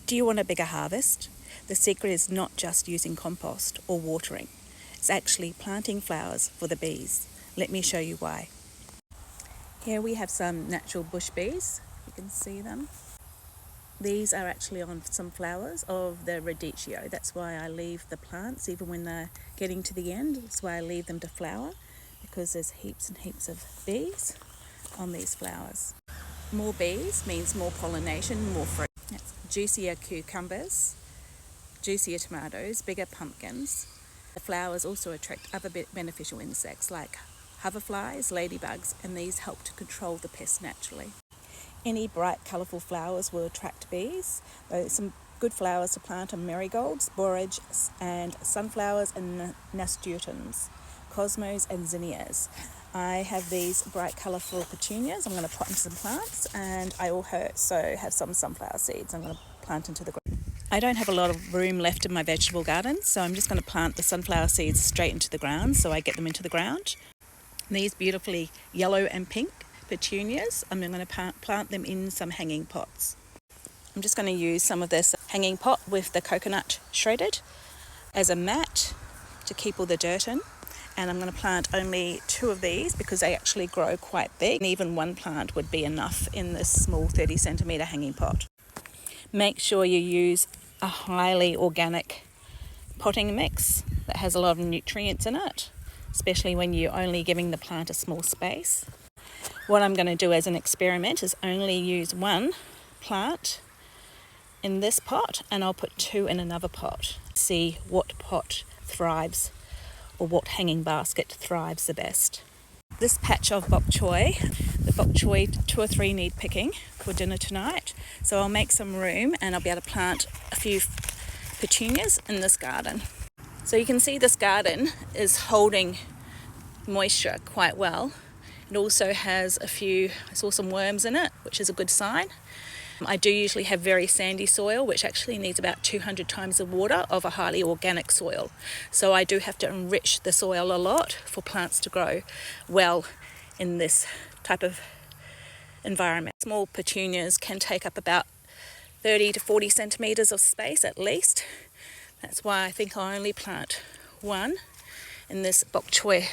Do you want a bigger harvest? The secret is not just using compost or watering. It's actually planting flowers for the bees. Let me show you why. Here we have some natural bush bees. You can see them. These are actually on some flowers of the radicchio. That's why I leave the plants, even when they're getting to the end. That's why I leave them to flower, because there's heaps and heaps of bees on these flowers. More bees means more pollination, more fruit. Juicier cucumbers, juicier tomatoes, bigger pumpkins. The flowers also attract other beneficial insects like hoverflies, ladybugs, and these help to control the pests naturally. Any bright, colourful flowers will attract bees. Some good flowers to plant are marigolds, borage, and sunflowers and nasturtiums, cosmos and zinnias. I have these bright, colourful petunias. I'm going to pot into some plants, and I also have some sunflower seeds I'm going to plant into the ground. I don't have a lot of room left in my vegetable garden, so I'm just going to plant the sunflower seeds straight into the ground so I get them into the ground. These beautifully yellow and pink petunias, I'm going to plant them in some hanging pots. I'm just going to use some of this hanging pot with the coconut shredded as a mat to keep all the dirt in. And I'm going to plant only 2 of these because they actually grow quite big. And even 1 plant would be enough in this small 30 centimetre hanging pot. Make sure you use a highly organic potting mix that has a lot of nutrients in it, especially when you're only giving the plant a small space. What I'm going to do as an experiment is only use 1 plant in this pot, and I'll put 2 in another pot. See what pot thrives, or what hanging basket thrives the best. This patch of bok choy, the bok choy 2 or 3 need picking for dinner tonight, so I'll make some room and I'll be able to plant a few petunias in this garden. So you can see this garden is holding moisture quite well. It also has I saw some worms in it, which is a good sign. I do usually have very sandy soil, which actually needs about 200 times the water of a highly organic soil. So I do have to enrich the soil a lot for plants to grow well in this type of environment. Small petunias can take up about 30 to 40 centimetres of space at least. That's why I think I only plant 1 in this bok choy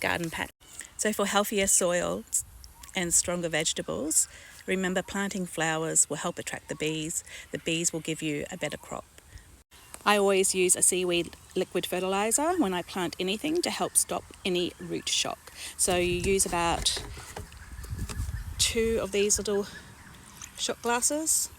garden patch. So for healthier soils and stronger vegetables, remember planting flowers will help attract the bees. The bees will give you a better crop. I always use a seaweed liquid fertiliser when I plant anything to help stop any root shock. So you use about 2 of these little shot glasses